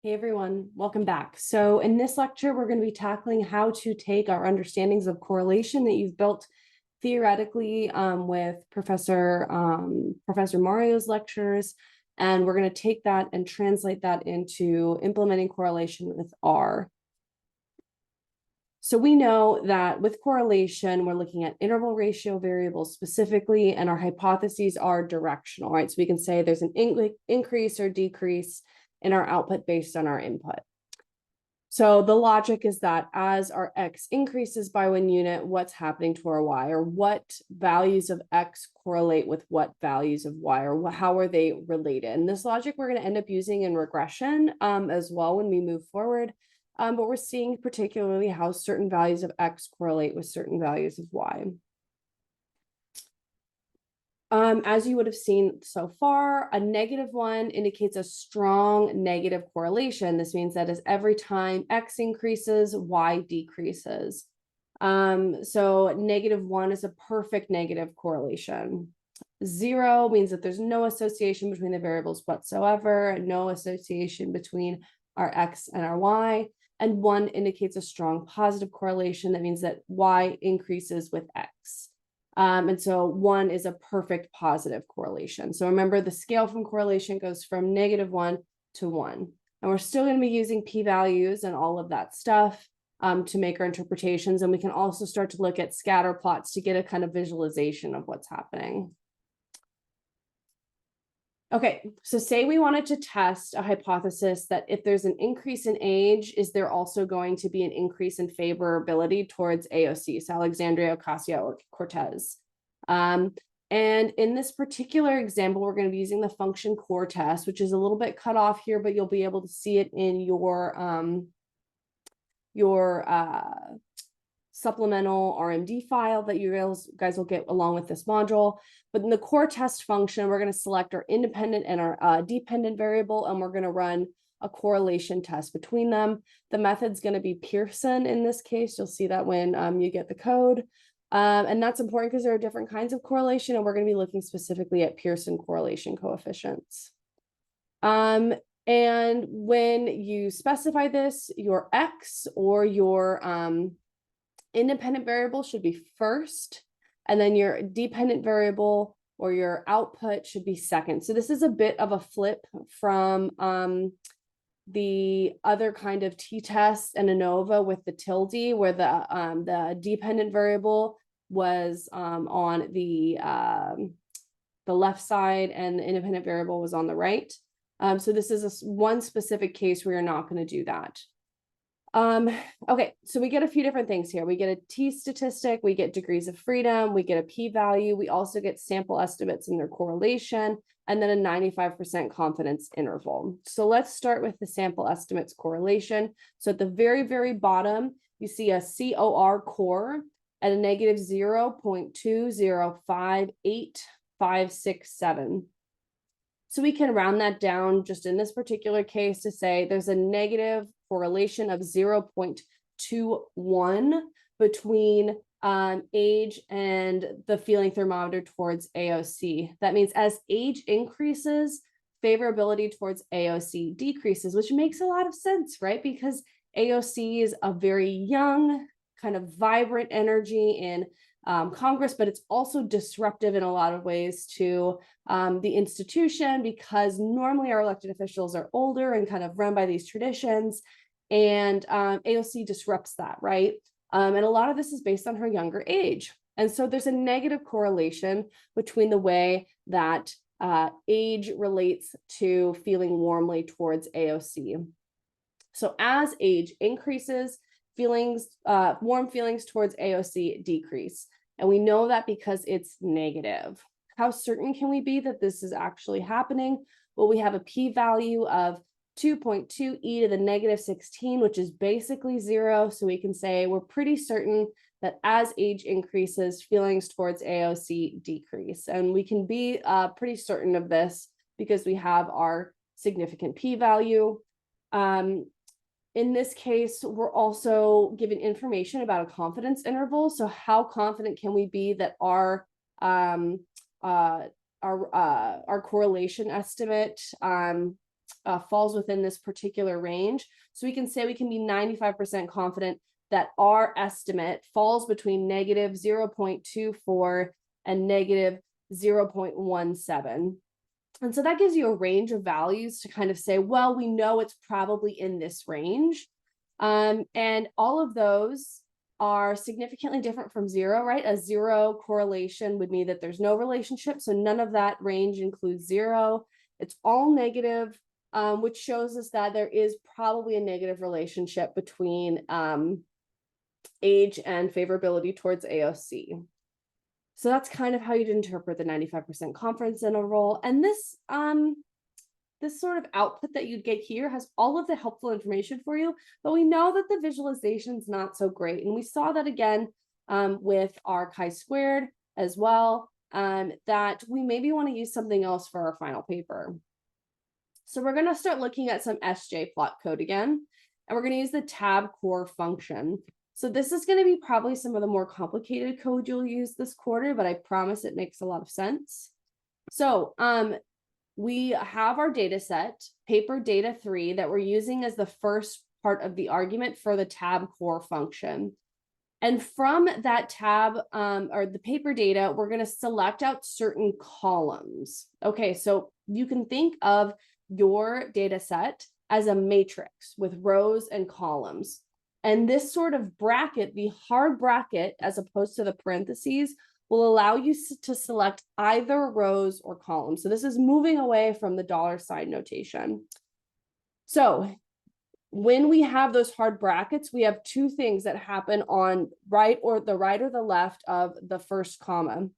Hey everyone, welcome back. So in this lecture, we're going to be tackling how to take our understandings of correlation that you've built theoretically with Professor Mario's lectures, and we're going to take that and translate that into implementing correlation with R. So we know that with correlation, we're looking at interval ratio variables specifically, and our hypotheses are directional, right? So we can say there's an increase or decrease in our output based on our input. So the logic is that as our X increases by 1 unit, what's happening to our Y, or what values of X correlate with what values of Y, or how are they related? And this logic we're going to end up using in regression as well when we move forward. But we're seeing particularly how certain values of X correlate with certain values of Y. As you would have seen so far, a -1 indicates a strong negative correlation. This means that as every time X increases, Y decreases. So -1 is a perfect negative correlation. 0 means that there's no association between the variables whatsoever, no association between our X and our Y. And 1 indicates a strong positive correlation. That means that Y increases with X. And so 1 is a perfect positive correlation. So remember, the scale from correlation goes from -1 to 1. And we're still going to be using p-values and all of that stuff to make our interpretations. And we can also start to look at scatter plots to get a kind of visualization of what's happening. Okay, so say we wanted to test a hypothesis that if there's an increase in age, is there also going to be an increase in favorability towards AOC, so Alexandria Ocasio-Cortez? And in this particular example, we're going to be using the function core test, which is a little bit cut off here, but you'll be able to see it in your supplemental RMD file that you guys will get along with this module. But in the core test function, we're going to select our independent and our dependent variable, and we're going to run a correlation test between them. The method's going to be Pearson in this case. You'll see that when you get the code. And that's important because there are different kinds of correlation, and we're going to be looking specifically at Pearson correlation coefficients. And when you specify this, your X or your independent variable should be first, and then your dependent variable or your output should be second. So this is a bit of a flip from the other kind of t-test and ANOVA with the tilde, where the dependent variable was on the left side and the independent variable was on the right. So this is one specific case where you're not going to do that. Okay, so we get a few different things here. We get a t-statistic, we get degrees of freedom, we get a p-value, we also get sample estimates and their correlation, and then a 95% confidence interval. So let's start with the sample estimates correlation. So at the very, very bottom, you see a COR core at a -0.2058567. So we can round that down just in this particular case to say there's a negative correlation of 0.21 between age and the feeling thermometer towards AOC. That means as age increases, favorability towards AOC decreases, which makes a lot of sense, right? Because AOC is a very young, kind of vibrant energy in Congress, but it's also disruptive in a lot of ways to the institution, because normally our elected officials are older and kind of run by these traditions, and AOC disrupts that, right? And a lot of this is based on her younger age. And so there's a negative correlation between the way that age relates to feeling warmly towards AOC. So as age increases, warm feelings towards AOC decrease. And we know that because it's negative. How certain can we be that this is actually happening? Well, we have a p-value of 2.2 e to the -16, which is basically 0. So we can say we're pretty certain that as age increases, feelings towards AOC decrease. And we can be pretty certain of this because we have our significant p-value. In this case, we're also given information about a confidence interval. So how confident can we be that our correlation estimate falls within this particular range. So we can say we can be 95% confident that our estimate falls between negative 0.24 and negative 0.17. And so that gives you a range of values to kind of say, well, we know it's probably in this range. And all of those are significantly different from zero, right? A zero correlation would mean that there's no relationship. So none of that range includes zero. It's all negative, which shows us that there is probably a negative relationship between age and favorability towards AOC. So that's kind of how you'd interpret the 95% confidence interval. And this sort of output that you'd get here has all of the helpful information for you, but we know that the visualization is not so great. And we saw that again with our chi-squared as well, that we maybe want to use something else for our final paper. So we're going to start looking at some SJ plot code again, and we're going to use the tab core function. So this is going to be probably some of the more complicated code you'll use this quarter, but I promise it makes a lot of sense. So we have our data set, paper data 3, that we're using as the first part of the argument for the tab core function. And from that tab or the paper data, we're going to select out certain columns. Okay, so you can think of your data set as a matrix with rows and columns. And this sort of bracket, the hard bracket, as opposed to the parentheses, will allow you to select either rows or columns. So this is moving away from the $ notation. So when we have those hard brackets, we have two things that happen on the right or the left of the first comma.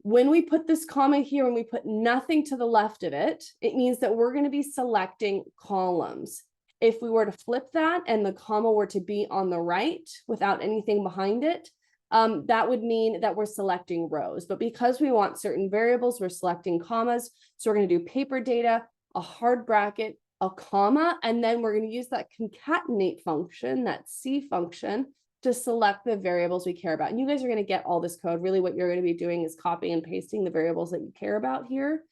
When we put this comma here and we put nothing to the left of it, it means that we're going to be selecting columns. If we were to flip that and the comma were to be on the right without anything behind it, that would mean that we're selecting rows. But because we want certain variables, we're selecting commas. So we're going to do paper data, a hard bracket, a comma, and then we're going to use that concatenate function, that C function, to select the variables we care about. And you guys are going to get all this code. Really, what you're going to be doing is copying and pasting the variables that you care about here.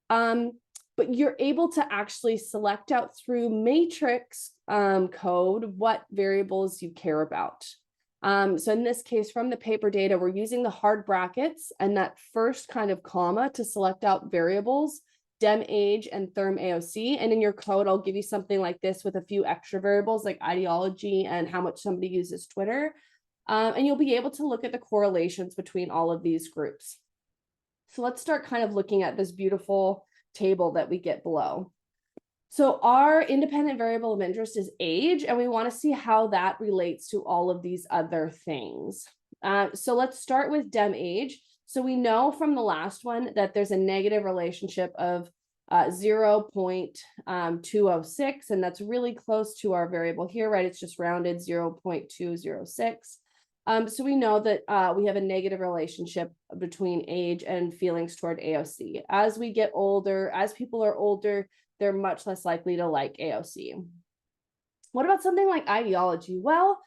But you're able to actually select out through matrix code what variables you care about. So in this case, from the paper data, we're using the hard brackets and that first kind of comma to select out variables, dem age and therm AOC. And in your code, I'll give you something like this with a few extra variables like ideology and how much somebody uses Twitter. And you'll be able to look at the correlations between all of these groups. So let's start kind of looking at this beautiful table that we get below. So our independent variable of interest is age, and we want to see how that relates to all of these other things. So let's start with dem age. So we know from the last one that there's a negative relationship of 0.206, and that's really close to our variable here, right? It's just rounded 0.206. So we know that we have a negative relationship between age and feelings toward AOC. As we get older, as people are older, they're much less likely to like AOC. What about something like ideology? Well,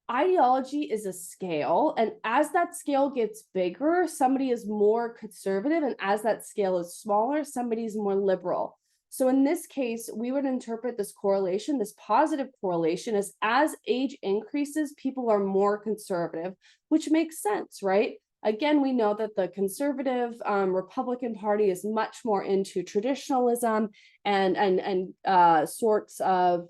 ideology is a scale, and as that scale gets bigger, somebody is more conservative, and as that scale is smaller, somebody is more liberal. So in this case, we would interpret this correlation, this positive correlation, as age increases, people are more conservative, which makes sense, right? Again, we know that the conservative Republican Party is much more into traditionalism and sorts of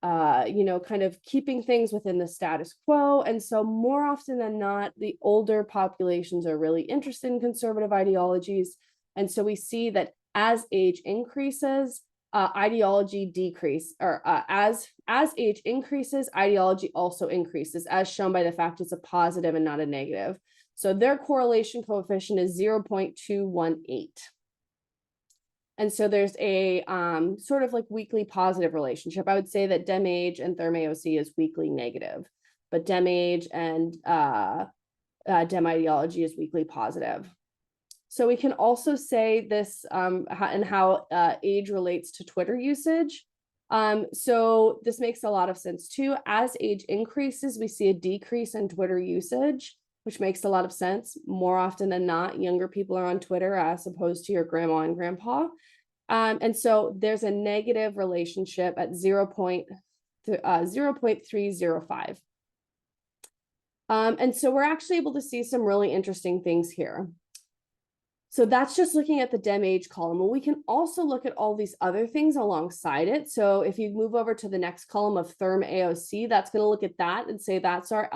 kind of keeping things within the status quo. And so more often than not, the older populations are really interested in conservative ideologies. And so we see that as age increases, ideology decrease, or as age increases, ideology also increases, as shown by the fact it's a positive and not a negative. So their correlation coefficient is 0.218. And so there's a sort of like weakly positive relationship. I would say that dem age and therm AOC is weakly negative, but dem age and dem ideology is weakly positive. So we can also say this and how age relates to Twitter usage. So this makes a lot of sense too. As age increases, we see a decrease in Twitter usage, which makes a lot of sense. More often than not, younger people are on Twitter as opposed to your grandma and grandpa. And so there's a negative relationship at 0.305. And so we're actually able to see some really interesting things here. So that's just looking at the DEM age column. Well, we can also look at all these other things alongside it. So if you move over to the next column of Therm AOC, that's going to look at that and say that's our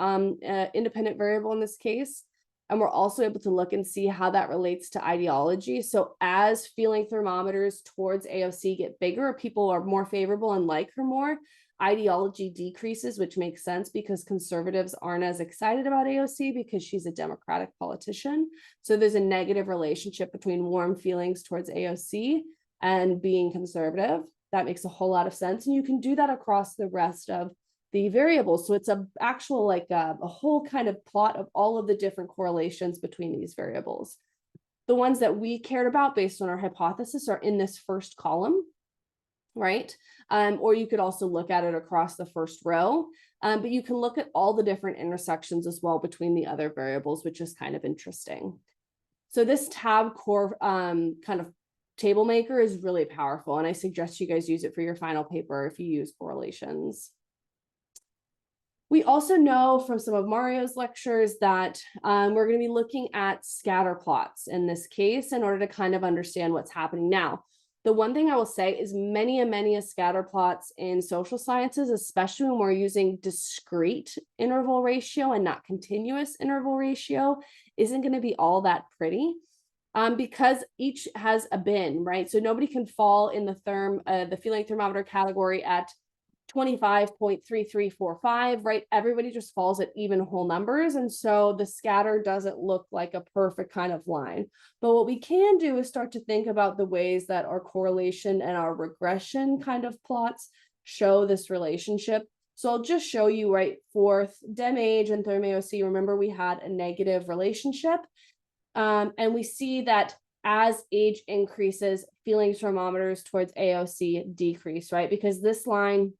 independent variable in this case. And we're also able to look and see how that relates to ideology. So as feeling thermometers towards AOC get bigger, people are more favorable and like her more, ideology decreases, which makes sense because conservatives aren't as excited about AOC because she's a Democratic politician. So there's a negative relationship between warm feelings towards AOC and being conservative. That makes a whole lot of sense. And you can do that across the rest of the variables. So it's a actual like a whole kind of plot of all of the different correlations between these variables. The ones that we cared about based on our hypothesis are in this first column, right? Or you could also look at it across the first row, but you can look at all the different intersections as well between the other variables, which is kind of interesting. So this tab core kind of table maker is really powerful, and I suggest you guys use it for your final paper if you use correlations. We also know from some of Mario's lectures that we're going to be looking at scatter plots in this case in order to kind of understand what's happening now. The one thing I will say is many scatter plots in social sciences, especially when we're using discrete interval ratio and not continuous interval ratio, isn't going to be all that pretty because each has a bin, right? So nobody can fall in the feeling thermometer category at 25.3345, right? Everybody just falls at even whole numbers. And so the scatter doesn't look like a perfect kind of line. But what we can do is start to think about the ways that our correlation and our regression kind of plots show this relationship. So I'll just show you, right, for DEM age and Therm AOC, remember we had a negative relationship. And we see that as age increases, feeling thermometers towards AOC decrease, right? Because this line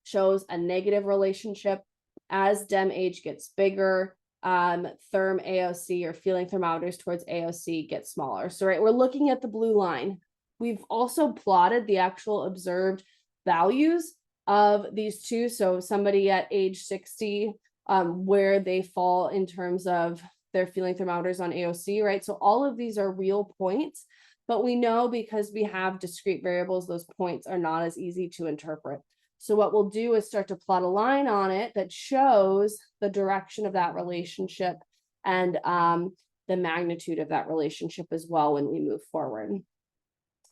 shows a negative relationship as DEM age gets bigger, Therm AOC or feeling thermometers towards AOC get smaller. So, right, we're looking at the blue line. We've also plotted the actual observed values of these two. So somebody at age 60, where they fall in terms of their feeling thermometers on AOC, right? So all of these are real points, but we know because we have discrete variables, those points are not as easy to interpret. So what we'll do is start to plot a line on it that shows the direction of that relationship and the magnitude of that relationship as well when we move forward.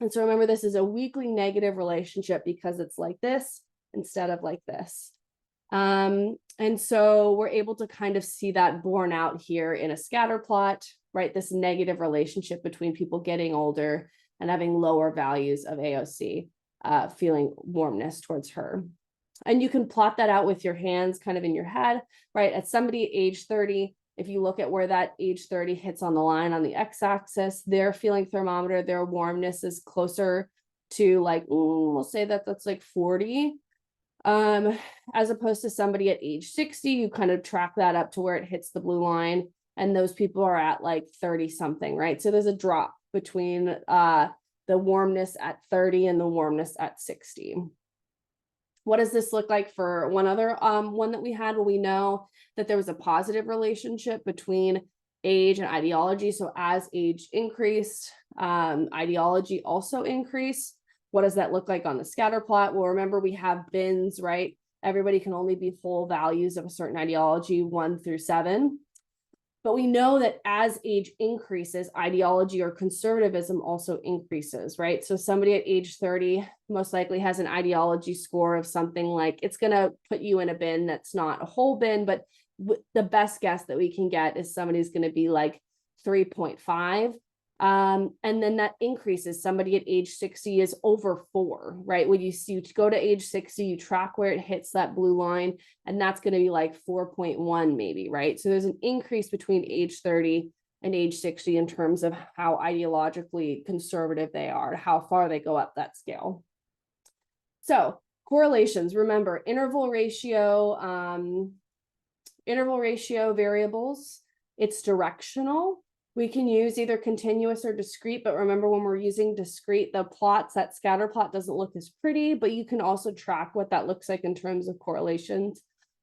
And so remember, this is a weakly negative relationship because it's like this instead of like this. And so we're able to kind of see that borne out here in a scatter plot, right? This negative relationship between people getting older and having lower values of AOC. Feeling warmness towards her. And you can plot that out with your hands kind of in your head, right? At somebody at age 30, if you look at where that age 30 hits on the line on the x-axis, their feeling thermometer, their warmness is closer to like, we'll say that that's like 40. As opposed to somebody at age 60, you kind of track that up to where it hits the blue line. And those people are at like 30 something, right? So there's a drop between the warmness at 30 and the warmness at 60. What does this look like for one other one that we had? Well, we know that there was a positive relationship between age and ideology. So as age increased, ideology also increased. What does that look like on the scatter plot? Well, remember we have bins, right? Everybody can only be whole values of a certain ideology 1 through 7. But we know that as age increases, ideology or conservatism also increases, right? So somebody at age 30 most likely has an ideology score of something like, it's going to put you in a bin that's not a whole bin, but the best guess that we can get is somebody's going to be like 3.5. And then that increases. Somebody at age 60 is over 4, right? When you go to age 60, you track where it hits that blue line, and that's going to be like 4.1 maybe, right? So there's an increase between age 30 and age 60 in terms of how ideologically conservative they are, how far they go up that scale. So correlations, remember, interval ratio variables, it's directional. We can use either continuous or discrete, but remember when we're using discrete, the plots, that scatter plot doesn't look as pretty, but you can also track what that looks like in terms of correlations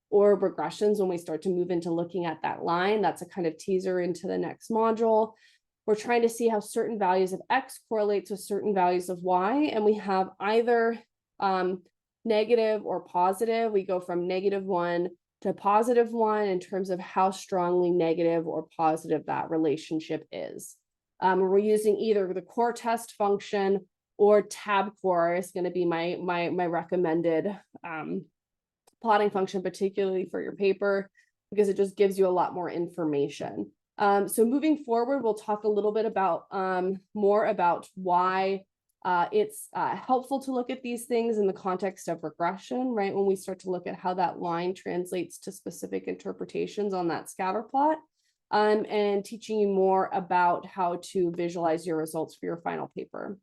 or regressions when we start to move into looking at that line. That's a kind of teaser into the next module. We're trying to see how certain values of X correlates with certain values of Y, and we have either negative or positive. We go from -1 to +1 in terms of how strongly negative or positive that relationship is. We're using either the core test function or tabcore is going to be my recommended plotting function, particularly for your paper, because it just gives you a lot more information. So moving forward, we'll talk a little bit about more about why it's helpful to look at these things in the context of regression, right? When we start to look at how that line translates to specific interpretations on that scatter plot, and teaching you more about how to visualize your results for your final paper.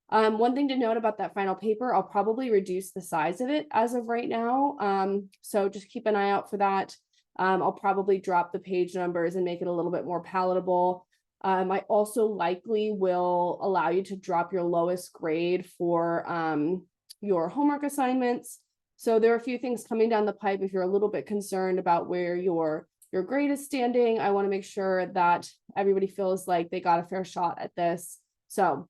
One thing to note about that final paper, I'll probably reduce the size of it as of right now. So just keep an eye out for that. I'll probably drop the page numbers and make it a little bit more palatable. I also likely will allow you to drop your lowest grade for your homework assignments. So there are a few things coming down the pipe. If you're a little bit concerned about where your grade is standing, I want to make sure that everybody feels like they got a fair shot at this. So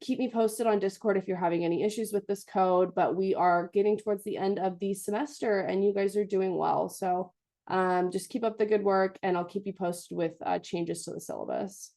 keep me posted on Discord if you're having any issues with this code, but we are getting towards the end of the semester and you guys are doing well. So just keep up the good work and I'll keep you posted with changes to the syllabus.